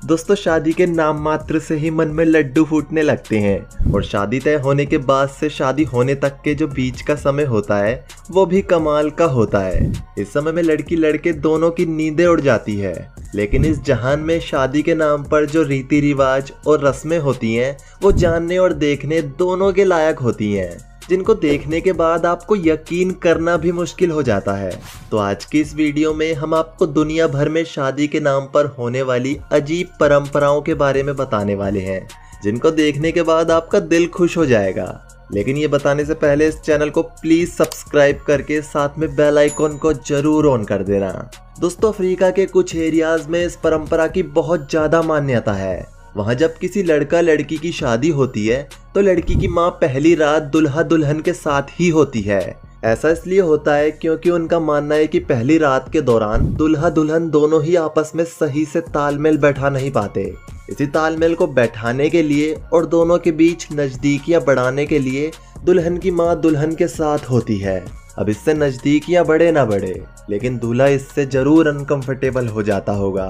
दोस्तों शादी के नाम मात्र से ही मन में लड्डू फूटने लगते हैं और शादी तय होने के बाद से शादी होने तक के जो बीच का समय होता है वो भी कमाल का होता है। इस समय में लड़की लड़के दोनों की नींदें उड़ जाती है। लेकिन इस जहान में शादी के नाम पर जो रीति रिवाज और रस्में होती हैं वो जानने और देखने दोनों के लायक होती हैं, जिनको देखने के बाद आपको यकीन करना भी मुश्किल हो जाता है। तो आज की इस वीडियो में हम आपको दुनिया भर में शादी के नाम पर होने वाली अजीब परंपराओं के बारे में बताने वाले हैं, जिनको देखने के बाद आपका दिल खुश हो जाएगा। लेकिन ये बताने से पहले इस चैनल को प्लीज सब्सक्राइब करके साथ में बेल आइकॉन को जरूर ऑन कर देना। दोस्तों अफ्रीका के कुछ एरियाज में इस परंपरा की बहुत ज्यादा मान्यता है। वहाँ जब किसी लड़का लड़की की शादी होती है तो लड़की की माँ पहली रात दुल्हा दुल्हन के साथ ही होती है। ऐसा इसलिए होता है क्योंकि उनका मानना है कि पहली रात के दौरान दुल्हा दुल्हन दोनों ही आपस में सही से तालमेल बैठा नहीं पाते। इसी तालमेल को बैठाने के लिए और दोनों के बीच नजदीकियां बढ़ाने के लिए दुल्हन की माँ दुल्हन के साथ होती है। अब इससे नजदीकियां बढ़े ना बढ़े, लेकिन दूल्हा इससे जरूर अनकंफर्टेबल हो जाता होगा।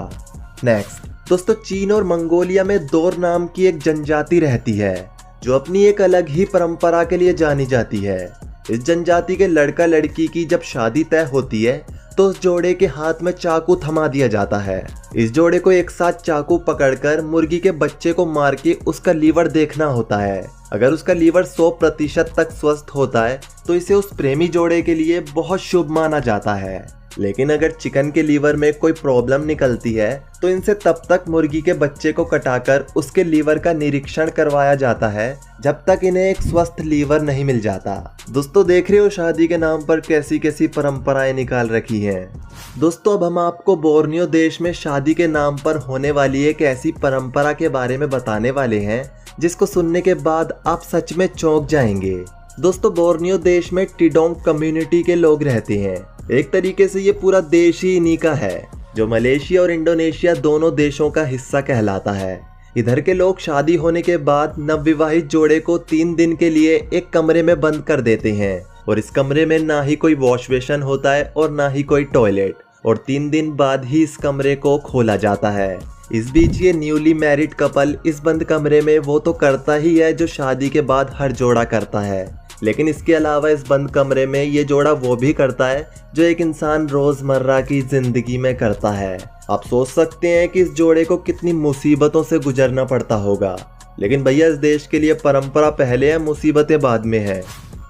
नेक्स्ट दोस्तों, चीन और मंगोलिया में दोर नाम की एक जनजाति रहती है जो अपनी एक अलग ही परंपरा के लिए जानी जाती है। इस जनजाति के लड़का लड़की की जब शादी तय होती है तो उस जोड़े के हाथ में चाकू थमा दिया जाता है। इस जोड़े को एक साथ चाकू पकड़कर मुर्गी के बच्चे को मार के उसका लीवर देखना होता है। अगर उसका लीवर 100% तक स्वस्थ होता है तो इसे उस प्रेमी जोड़े के लिए बहुत शुभ माना जाता है। लेकिन अगर चिकन के लीवर में कोई प्रॉब्लम निकलती है तो इनसे तब तक मुर्गी के बच्चे को कटाकर उसके लीवर का निरीक्षण करवाया जाता है जब तक इन्हें एक स्वस्थ लीवर नहीं मिल जाता। दोस्तों देख रहे हो शादी के नाम पर कैसी कैसी परंपराएं निकाल रखी हैं। दोस्तों अब हम आपको बोर्नियो देश में शादी के नाम पर होने वाली एक ऐसी परंपरा के बारे में बताने वाले हैं जिसको सुनने के बाद आप सच में चौंक जाएंगे। दोस्तों बोर्नियो देश में टिडोंग कम्युनिटी के लोग रहते हैं। एक तरीके से ये पूरा देश ही इन्हीं का है, जो मलेशिया और इंडोनेशिया दोनों देशों का हिस्सा कहलाता है। इधर के लोग शादी होने के बाद नवविवाहित जोड़े को 3 दिन के लिए एक कमरे में बंद कर देते हैं और इस कमरे में ना ही कोई वॉश बेसिन होता है और ना ही कोई टॉयलेट, और 3 दिन बाद ही इस कमरे को खोला जाता है। इस बीच ये न्यूली मैरिड कपल इस बंद कमरे में वो तो करता ही है जो शादी के बाद हर जोड़ा करता है, लेकिन इसके अलावा इस बंद कमरे में ये जोड़ा वो भी करता है जो एक इंसान रोजमर्रा की जिंदगी में करता है। आप सोच सकते हैं कि इस जोड़े को कितनी मुसीबतों से गुजरना पड़ता होगा, लेकिन भैया इस देश के लिए परंपरा पहले है, मुसीबतें बाद में है।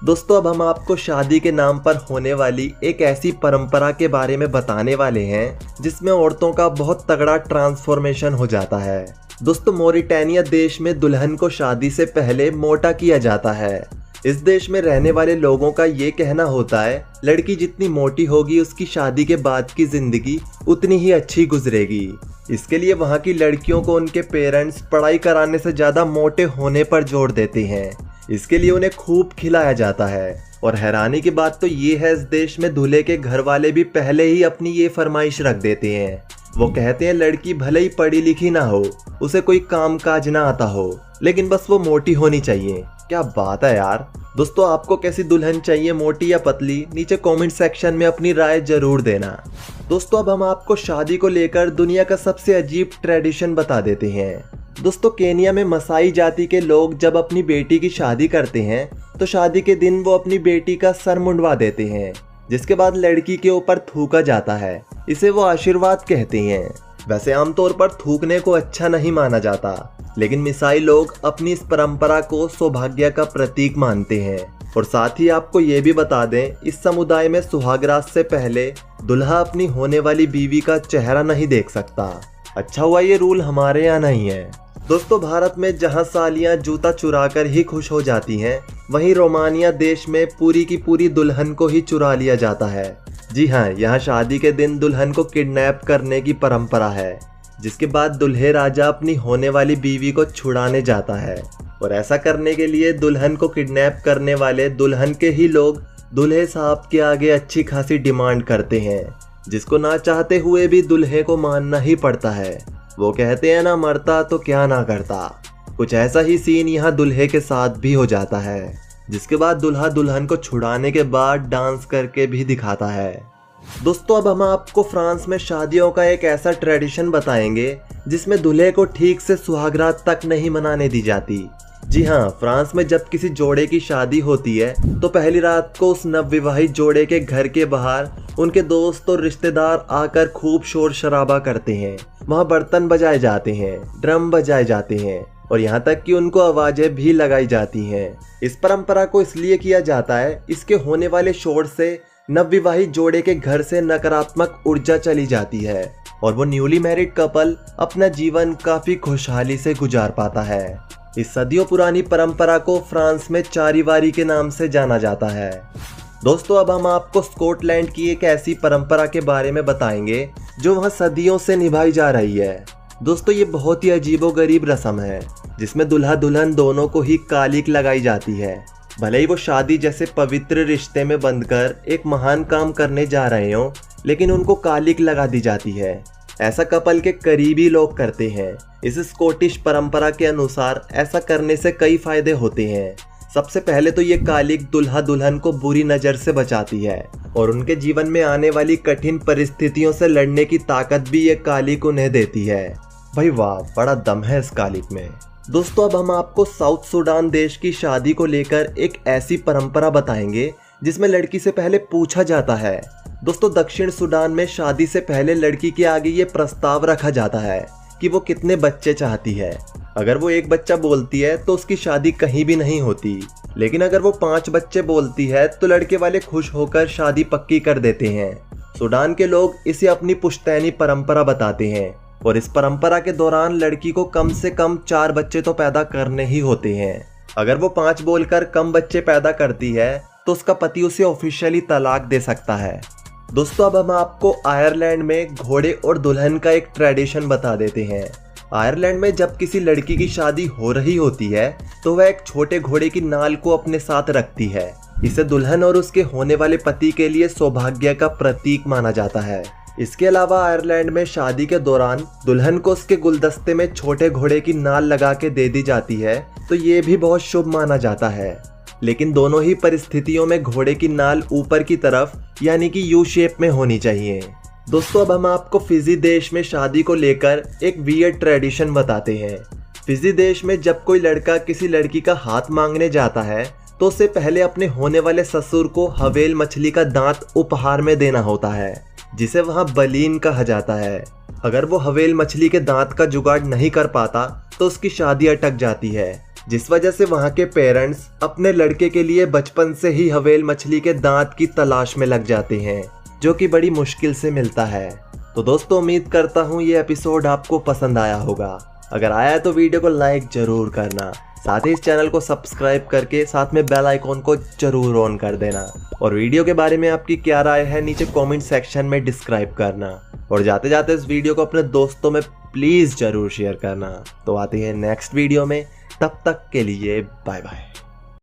दोस्तों अब हम आपको शादी के नाम पर होने वाली एक ऐसी परंपरा के बारे में बताने वाले हैं जिसमें औरतों का बहुत तगड़ा ट्रांसफॉर्मेशन हो जाता है। दोस्तों मोरिटानिया देश में दुल्हन को शादी से पहले मोटा किया जाता है। इस देश में रहने वाले लोगों का ये कहना होता है लड़की जितनी मोटी होगी उसकी शादी के बाद की जिंदगी उतनी ही अच्छी गुजरेगी। इसके लिए वहाँ की लड़कियों को उनके पेरेंट्स पढ़ाई कराने से ज्यादा मोटे होने पर जोर देते हैं। इसके लिए उन्हें खूब खिलाया जाता है। और हैरानी की बात तो ये है इस देश में दूल्हे के घर वाले भी पहले ही अपनी ये फरमाइश रख देते हैं। वो कहते हैं लड़की भले ही पढ़ी लिखी ना हो, उसे कोई काम काज ना आता हो, लेकिन बस वो मोटी होनी चाहिए। क्या बात है यार। दोस्तों आपको कैसी दुल्हन चाहिए, मोटी या पतली? नीचे कमेंट सेक्शन में अपनी राय जरूर देना। दोस्तों अब हम आपको शादी को लेकर दुनिया का सबसे अजीब ट्रेडिशन बता देते हैं। दोस्तों केनिया में मसाई जाति के लोग जब अपनी बेटी की शादी करते हैं तो शादी के दिन वो अपनी बेटी का सर मुंडवा देते हैं, जिसके बाद लड़की के ऊपर थूका जाता है। इसे वो आशीर्वाद कहते हैं। वैसे आमतौर पर थूकने को अच्छा नहीं माना जाता, लेकिन मिसाई लोग अपनी इस परंपरा को सौभाग्य का प्रतीक मानते हैं। और साथ ही आपको ये भी बता दें, इस समुदाय में सुहागरात से पहले दुल्हा अपनी होने वाली बीवी का चेहरा नहीं देख सकता। अच्छा हुआ ये रूल हमारे यहाँ नहीं है। दोस्तों भारत में जहाँ सालियाँ जूता चुराकर ही खुश हो जाती हैं, वहीं रोमानिया देश में पूरी की पूरी दुल्हन को ही चुरा लिया जाता है। जी हाँ, यहाँ शादी के दिन दुल्हन को किडनैप करने की परंपरा है, जिसके बाद दुल्हे राजा अपनी होने वाली बीवी को छुड़ाने जाता है। और ऐसा करने के लिए दुल्हन को किडनैप करने वाले दुल्हन के ही लोग दुल्हे साहब के आगे अच्छी खासी डिमांड करते हैं, जिसको ना चाहते हुए भी दुल्हे को मानना ही पड़ता है। वो कहते हैं ना मरता तो क्या ना करता। कुछ ऐसा ही सीन यहाँ दुल्हे के साथ भी हो जाता है, जिसके बाद दुल्हा दुल्हन को छुड़ाने के बाद डांस करके भी दिखाता है। दोस्तों अब हम आपको फ्रांस में शादियों का एक ऐसा ट्रेडिशन बताएंगे जिसमें दूल्हे को ठीक से सुहागरात तक नहीं मनाने दी जाती। जी हाँ, फ्रांस में जब किसी जोड़े की शादी होती है तो पहली रात को उस नवविवाहित जोड़े के घर के बाहर उनके दोस्त और रिश्तेदार आकर खूब शोर शराबा करते हैं। वहाँ बर्तन बजाए जाते हैं, ड्रम बजाए जाते हैं और यहाँ तक कि उनको आवाजें भी लगाई जाती हैं। इस परंपरा को इसलिए किया जाता है, इसके होने वाले शोर से नवविवाहित जोड़े के घर से नकारात्मक ऊर्जा चली जाती है और वो न्यूली मैरिड कपल अपना जीवन काफी खुशहाली से गुजार पाता है। इस सदियों पुरानी परंपरा को फ्रांस में चारीवारी के नाम से जाना जाता है। दोस्तों अब हम आपको स्कॉटलैंड की एक ऐसी परंपरा के बारे में बताएंगे जो वहाँ सदियों से निभाई जा रही है। दोस्तों ये बहुत ही अजीबोगरीब रस्म है जिसमें दुल्हा दुल्हन दोनों को ही कालिक लगाई जाती है। भले ही वो शादी जैसे पवित्र रिश्ते में बंधकर एक महान काम करने जा रहे हों, लेकिन उनको कालिक लगा दी जाती है। ऐसा कपल के करीबी लोग करते हैं। इस स्कॉटिश परंपरा के अनुसार ऐसा करने से कई फायदे होते हैं। सबसे पहले तो ये कालिक दुल्हा दुल्हन को बुरी नज़र से बचाती है और उनके जीवन में आने वाली कठिन परिस्थितियों से लड़ने की ताकत भी ये कालिक उन्हें देती है। भाई वाह, बड़ा दम है इस कालिक में। दोस्तों अब हम आपको साउथ सूडान देश की शादी को लेकर एक ऐसी परंपरा बताएंगे जिसमें लड़की से पहले पूछा जाता है। दोस्तों दक्षिण सूडान में शादी से पहले लड़की के आगे ये प्रस्ताव रखा जाता है कि वो कितने बच्चे चाहती है। अगर वो एक बच्चा बोलती है तो उसकी शादी कहीं भी नहीं होती, लेकिन अगर वो 5 बच्चे बोलती है तो लड़के वाले खुश होकर शादी पक्की कर देते हैं। सूडान के लोग इसे अपनी पुश्तैनी परंपरा बताते हैं और इस परंपरा के दौरान लड़की को कम से कम 4 बच्चे तो पैदा करने ही होते हैं। अगर वो 5 बोलकर कम बच्चे पैदा करती है तो उसका पति उसे ऑफिशियली तलाक दे सकता है। दोस्तों अब हम आपको आयरलैंड में घोड़े और दुल्हन का एक ट्रेडिशन बता देते हैं। आयरलैंड में जब किसी लड़की की शादी हो रही होती है तो वह एक छोटे घोड़े की नाल को अपने साथ रखती है। इसे दुल्हन और उसके होने वाले पति के लिए सौभाग्य का प्रतीक माना जाता है। इसके अलावा आयरलैंड में शादी के दौरान दुल्हन को उसके गुलदस्ते में छोटे घोड़े की नाल लगा के दे दी जाती है, तो ये भी बहुत शुभ माना जाता है। लेकिन दोनों ही परिस्थितियों में घोड़े की नाल ऊपर की तरफ यानी कि यू शेप में होनी चाहिए। दोस्तों अब हम आपको फिजी देश में शादी को लेकर एक वियर्ड ट्रेडिशन बताते हैं। फिजी देश में जब कोई लड़का किसी लड़की का हाथ मांगने जाता है तो उससे पहले अपने होने वाले ससुर को हवेल मछली का दांत उपहार में देना होता है, जिसे वहाँ बलीन कहा जाता है। अगर वो हवेल मछली के दांत का जुगाड़ नहीं कर पाता तो उसकी शादी अटक जाती है, जिस वजह से वहाँ के पेरेंट्स अपने लड़के के लिए बचपन से ही हवेल मछली के दांत की तलाश में लग जाते हैं, जो कि बड़ी मुश्किल से मिलता है। तो दोस्तों उम्मीद करता हूँ ये एपिसोड आपको पसंद आया होगा। अगर आया तो वीडियो को लाइक जरूर करना, साथ ही इस चैनल को सब्सक्राइब करके साथ में बेल आइकॉन को जरूर ऑन कर देना और वीडियो के बारे में आपकी क्या राय है नीचे कमेंट सेक्शन में डिस्क्राइब करना और जाते जाते इस वीडियो को अपने दोस्तों में प्लीज जरूर शेयर करना। तो आते हैं नेक्स्ट वीडियो में, तब तक के लिए बाय बाय।